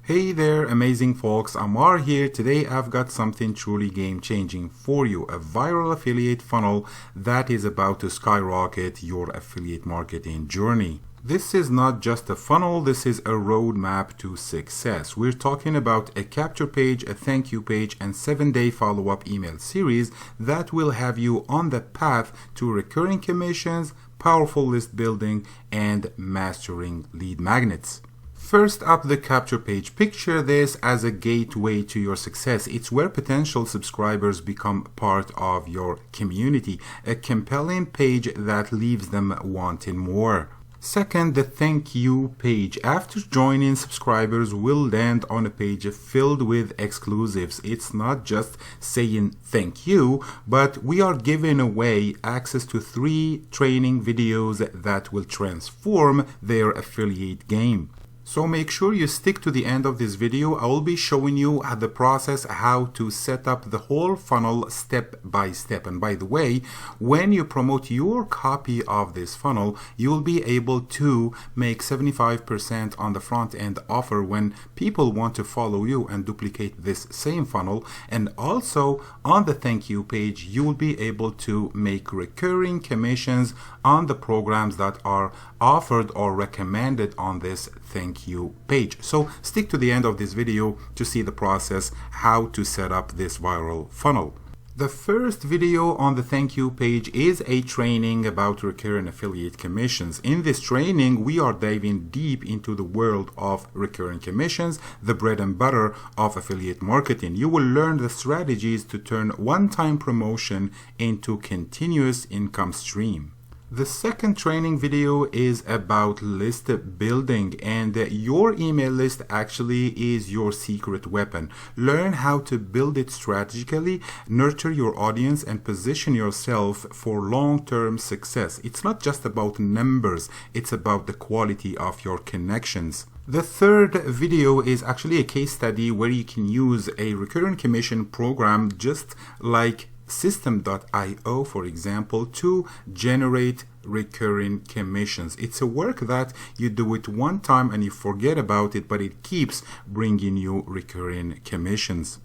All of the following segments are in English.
Hey there, amazing folks. Amar here. Today I've got something truly game-changing for you. A viral affiliate funnel that is about to skyrocket your affiliate marketing journey. This is not just a funnel, this is a roadmap to success. We're talking about a capture page, a thank you page, and 7-day follow-up email series that will have you on the path to recurring commissions, powerful list building, and mastering lead magnets. First up, the capture page. Picture this as a gateway to your success. It's where potential subscribers become part of your community, a compelling page that leaves them wanting more. Second, the thank you page. After joining, subscribers will land on a page filled with exclusives. It's not just saying thank you, but we are giving away access to 3 training videos that will transform their affiliate game. So make sure you stick to the end of this video. I will be showing you the process, how to set up the whole funnel step by step. And by the way, when you promote your copy of this funnel, you will be able to make 75% on the front end offer when people want to follow you and duplicate this same funnel. And also on the thank you page, you will be able to make recurring commissions on the programs that are offered or recommended on this thank you page. So stick to the end of this video to see the process how to set up this viral funnel. The first video on the thank you page is a training about recurring affiliate commissions. In this training, we are diving deep into the world of recurring commissions, the bread and butter of affiliate marketing. You will learn the strategies to turn one-time promotion into continuous income stream. The second training video is about list building, and your email list actually is your secret weapon. Learn how to build it strategically, nurture your audience, and position yourself for long-term success. It's not just about numbers, it's about the quality of your connections. The third video is actually a case study where you can use a recurring commission program just like System.io, for example, to generate recurring commissions. It's a work that you do it one time and you forget about it, but it keeps bringing you recurring commissions.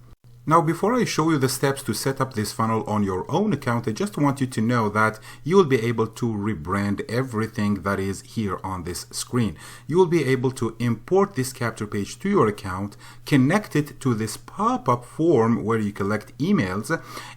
Now, before I show you the steps to set up this funnel on your own account, I just want you to know that you will be able to rebrand everything that is here on this screen. You will be able to import this capture page to your account, connect it to this pop-up form where you collect emails,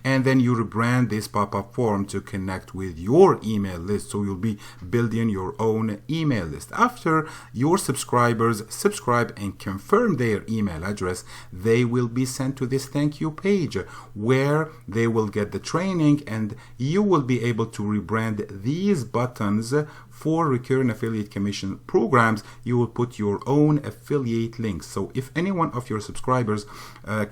and then you rebrand this pop-up form to connect with your email list. So you'll be building your own email list. After your subscribers subscribe and confirm their email address, they will be sent to this thank you page where they will get the training, and you will be able to rebrand these buttons for recurring affiliate commission programs. You will put your own affiliate links. So if any one of your subscribers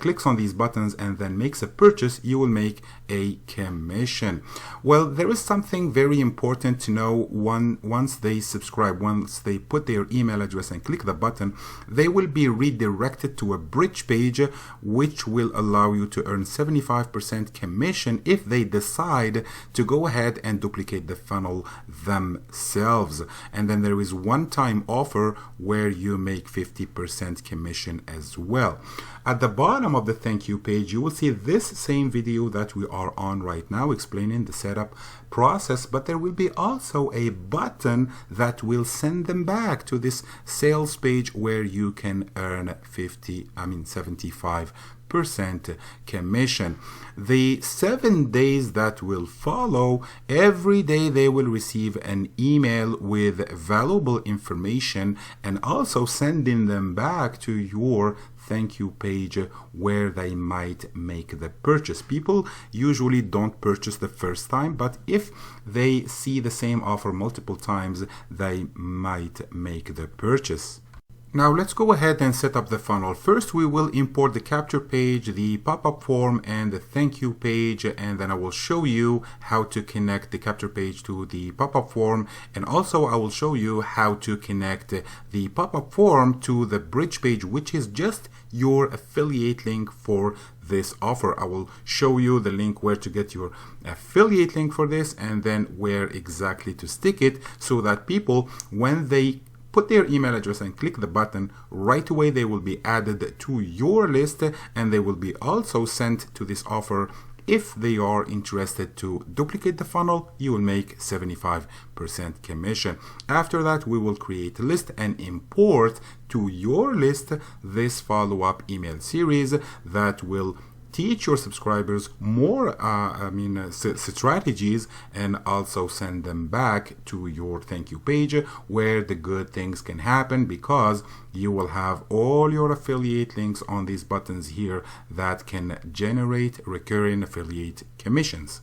clicks on these buttons and then makes a purchase, you will make a commission. Well, there is something very important to know. Once they subscribe, once they put their email address and click the button, they will be redirected to a bridge page which will allow you to earn 75% commission if they decide to go ahead and duplicate the funnel themselves. And then there is one-time offer where you make 50% commission as well. At the bottom of the thank you page, you will see this same video that we are on right now explaining the setup process, but there will be also a button that will send them back to this sales page where you can earn 75% commission. The 7 days that will follow, every day they will receive an email with valuable information and also sending them back to your thank you page where they might make the purchase. People usually don't purchase the first time, but if they see the same offer multiple times, they might make the purchase. Now let's go ahead and set up the funnel. First, we will import the capture page, the pop-up form, and the thank you page, and then I will show you how to connect the capture page to the pop-up form, and also I will show you how to connect the pop-up form to the bridge page, which is just your affiliate link for this offer. I will show you the link where to get your affiliate link for this, and then where exactly to stick it so that people, when they put their email address and click the button, right away they will be added to your list, and they will be also sent to this offer. If they are interested to duplicate the funnel, you will make 75% commission. After that, we will create a list and import to your list this follow-up email series that will teach your subscribers more strategies, and also send them back to your thank you page where the good things can happen, because you will have all your affiliate links on these buttons here that can generate recurring affiliate commissions.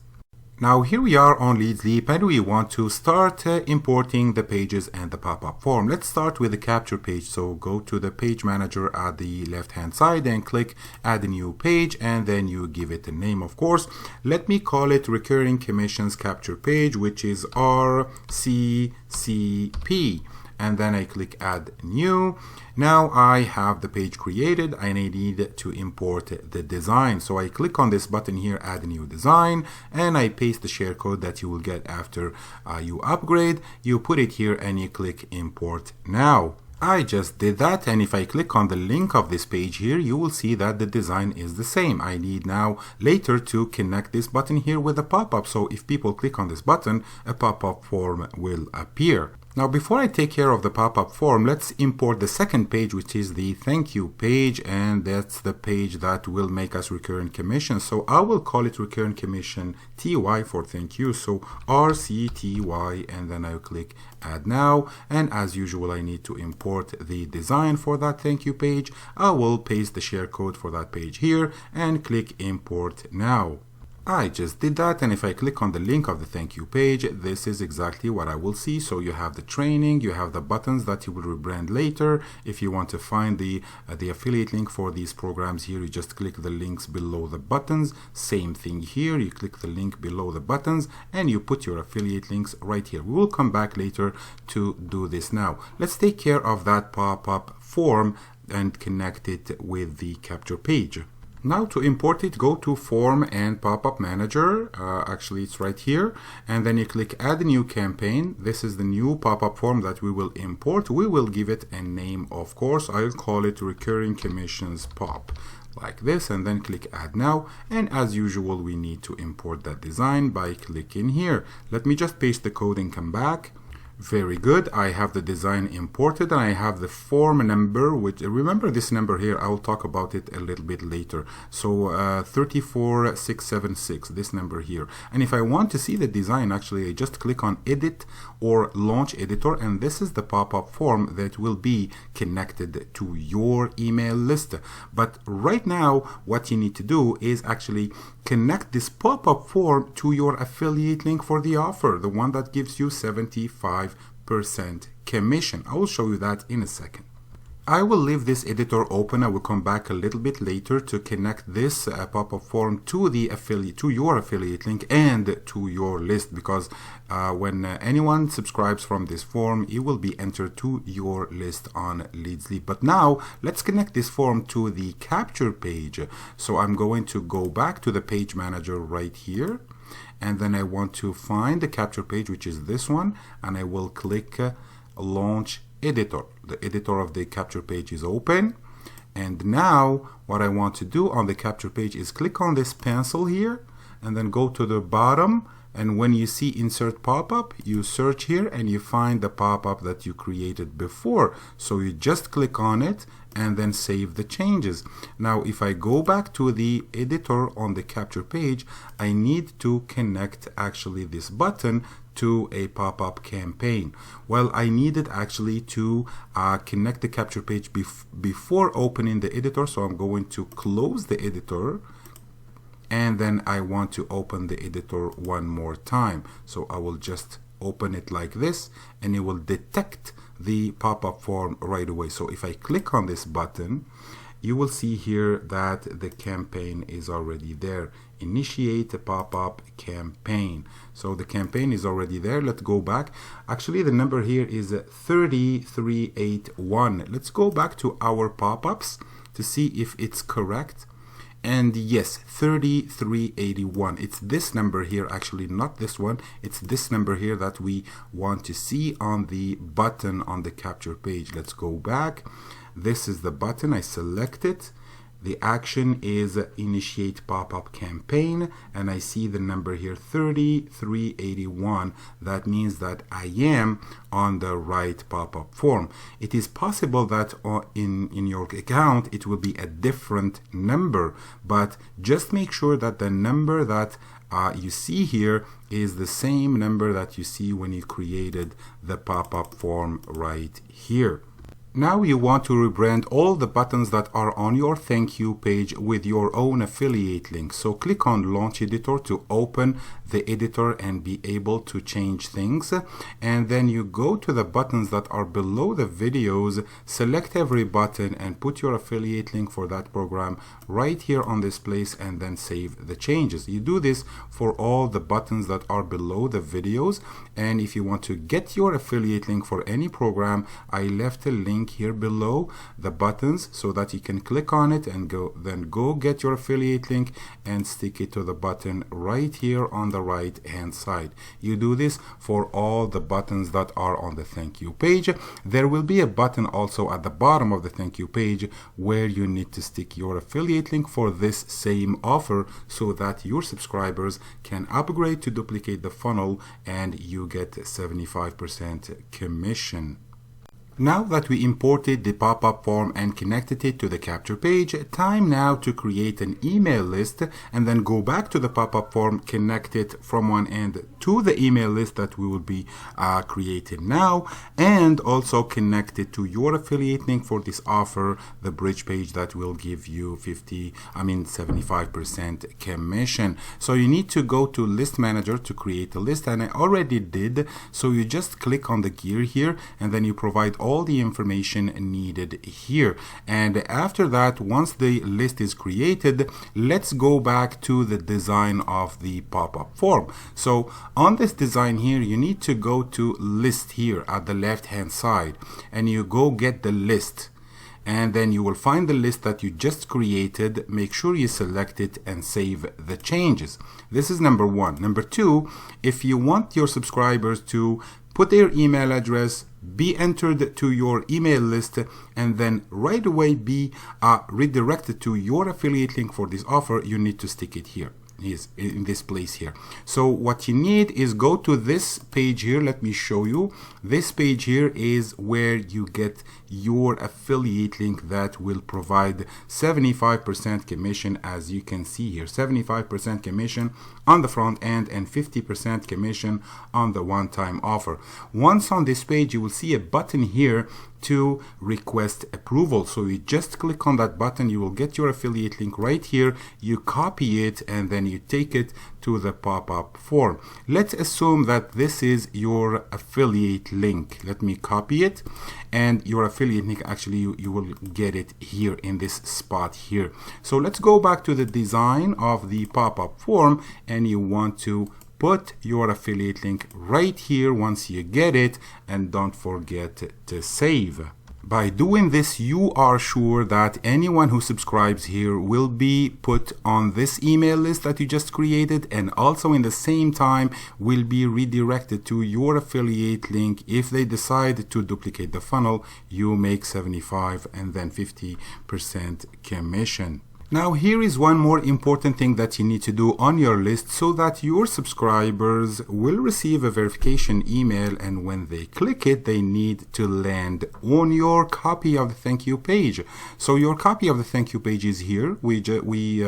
Now here we are on Leads and we want to start importing the pages and the pop-up form. Let's start with the capture page. So go to the page manager at the left hand side and click add a new page, and then you give it a name, of course. Let me call it recurring commissions capture page, which is RCCP. And then I click add new. Now I have the page created and I need to import the design. So I click on this button here, add a new design, and I paste the share code that you will get after you upgrade. You put it here and you click import now. I just did that, and if I click on the link of this page here, you will see that the design is the same. I need now later to connect this button here with a pop-up. So if people click on this button, a pop-up form will appear. Now before I take care of the pop-up form, let's import the second page, which is the thank you page, and that's the page that will make us recurring commission. So I will call it recurring commission TY for thank you. So RCTY, and then I'll click add now, and as usual I need to import the design for that thank you page. I will paste the share code for that page here and click import now. I just did that, and if I click on the link of the thank you page, this is exactly what I will see. So you have the training, you have the buttons that you will rebrand later. If you want to find the affiliate link for these programs here, you just click the links below the buttons. Same thing here, you click the link below the buttons and you put your affiliate links right here. We will come back later to do this. Now let's take care of that pop-up form and connect it with the capture page. Now to import it, go to Form and Pop-up Manager. Actually, it's right here. And then you click Add a New Campaign. This is the new pop-up form that we will import. We will give it a name, of course. I'll call it Recurring Commissions Pop, like this, and then click Add Now. And as usual, we need to import that design by clicking here. Let me just paste the code and come back. Very good. I have the design imported and I have the form number, which remember this number here, I will talk about it a little bit later. So 34676, this number here. And if I want to see the design, actually I just click on edit or launch editor, and this is the pop-up form that will be connected to your email list. But right now what you need to do is actually connect this pop-up form to your affiliate link for the offer, the one that gives you 75% commission. I will show you that in a second. I will leave this editor open. I will come back a little bit later to connect this pop-up form to the affiliate, to your affiliate link and to your list, because when anyone subscribes from this form, it will be entered to your list on Leadsly. But now let's connect this form to the capture page. So I'm going to go back to the page manager right here, and then I want to find the capture page, which is this one, and I will click launch editor. The editor of the capture page is open, and now what I want to do on the capture page is click on this pencil here and then go to the bottom, and when you see insert pop-up, you search here and you find the pop-up that you created before. So you just click on it and then save the changes. Now if I go back to the editor on the capture page, I need to connect actually this button to a pop-up campaign. Well, I needed actually to connect the capture page before opening the editor, so I'm going to close the editor, and then I want to open the editor one more time. So I will just open it like this, and it will detect the pop-up form right away. So if I click on this button, you will see here that the campaign is already there. Initiate a pop-up campaign. So the campaign is already there. Let's go back. Actually, the number here is 3381. Let's go back to our pop-ups to see if it's correct. And yes, 3381. It's this number here, actually not this one. It's this number here that we want to see on the button on the capture page. Let's go back. This is the button. I select it. The action is initiate pop-up campaign, and I see the number here 3381. That means that I am on the right pop-up form. It is possible that in your account it will be a different number, but just make sure that the number that you see here is the same number that you see when you created the pop-up form right here. Now you want to rebrand all the buttons that are on your thank you page with your own affiliate link. So click on Launch Editor to open the editor and be able to change things. And then you go to the buttons that are below the videos, select every button and put your affiliate link for that program right here on this place, and then save the changes. You do this for all the buttons that are below the videos. And if you want to get your affiliate link for any program, I left a link here below the buttons so that you can click on it and go get your affiliate link and stick it to the button right here on the right hand side. You do this for all the buttons that are on the thank you page. There will be a button also at the bottom of the thank you page where you need to stick your affiliate link for this same offer so that your subscribers can upgrade to duplicate the funnel and you get 75% commission. Now that we imported the pop-up form and connected it to the capture page, time now to create an email list and then go back to the pop-up form, connect it from one end to the email list that we will be creating now, and also connect it to your affiliate link for this offer, the bridge page that will give you 75% commission. So you need to go to List Manager to create a list, and I already did. So you just click on the gear here and then you provide all the information needed here. And after that, once the list is created, let's go back to the design of the pop-up form. So on this design here, you need to go to list here at the left hand side and you go get the list. And then you will find the list that you just created. Make sure you select it and save the changes. This is number one. Number two, if you want your subscribers to put their email address, be entered to your email list, and then right away be redirected to your affiliate link for this offer, you need to stick it here. Is in this place here. So what you need is go to this page here. Let me show you. This page here is where you get your affiliate link that will provide 75% commission, as you can see here. 75% commission on the front end and 50% commission on the one-time offer. Once on this page, you will see a button here to request approval. So you just click on that button, you will get your affiliate link right here, you copy it, and then you take it to the pop-up form. Let's assume that this is your affiliate link. Let me copy it, and your affiliate link, actually you will get it here in this spot here. So let's go back to the design of the pop-up form, and you want to put your affiliate link right here once you get it, and don't forget to save. By doing this, you are sure that anyone who subscribes here will be put on this email list that you just created, and also in the same time will be redirected to your affiliate link. If they decide to duplicate the funnel, you make 75 and then 50% commission. Now here is one more important thing that you need to do on your list so that your subscribers will receive a verification email, and when they click it, they need to land on your copy of the thank you page. So your copy of the thank you page is here. We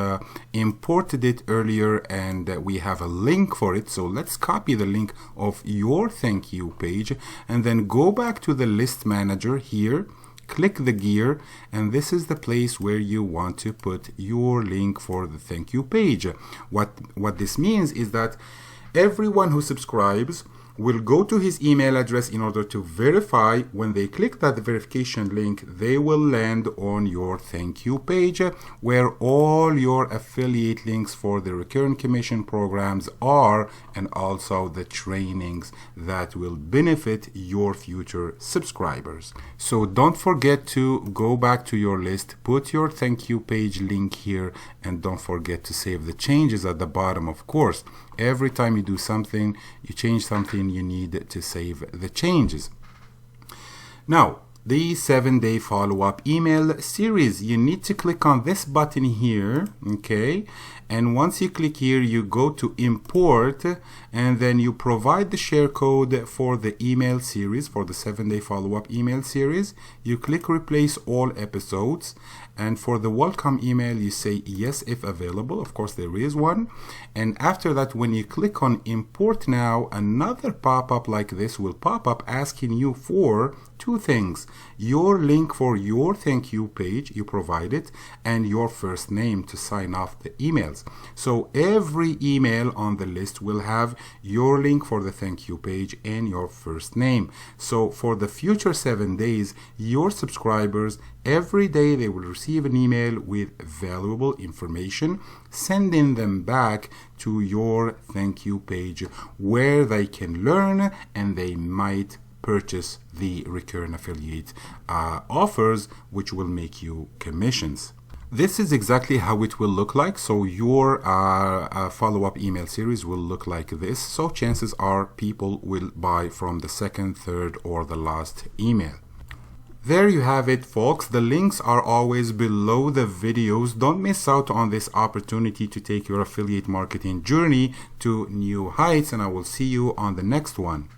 imported it earlier and we have a link for it. So let's copy the link of your thank you page and then go back to the list manager here. Click the gear, and this is the place where you want to put your link for the thank you page. What this means is that everyone who subscribes will go to his email address in order to verify. When they click that verification link, they will land on your thank you page where all your affiliate links for the recurring commission programs are, and also the trainings that will benefit your future subscribers. So don't forget to go back to your list, put your thank you page link here, and don't forget to save the changes at the bottom. Of course, every time you do something, you change something, you need to save the changes. Now, the 7-day follow-up email series, you need to click on this button here, okay? And once you click here, you go to import, and then you provide the share code for the email series, for the 7-day follow-up email series. You click replace all episodes, and for the welcome email, you say yes if available. Of course, there is one. And after that, when you click on import now, another pop-up like this will pop up asking you for two things: your link for your thank you page, you provide it, and your first name to sign off the emails. So every email on the list will have your link for the thank you page and your first name. So for the future 7 days, your subscribers, every day they will receive an email with valuable information, sending them back to your thank you page where they can learn, and they might purchase the recurring affiliate offers, which will make you commissions. This is exactly how it will look like. So your follow-up email series will look like this. So chances are people will buy from the second, third, or the last email. There you have it, folks. The links are always below the videos. Don't miss out on this opportunity to take your affiliate marketing journey to new heights, and I will see you on the next one.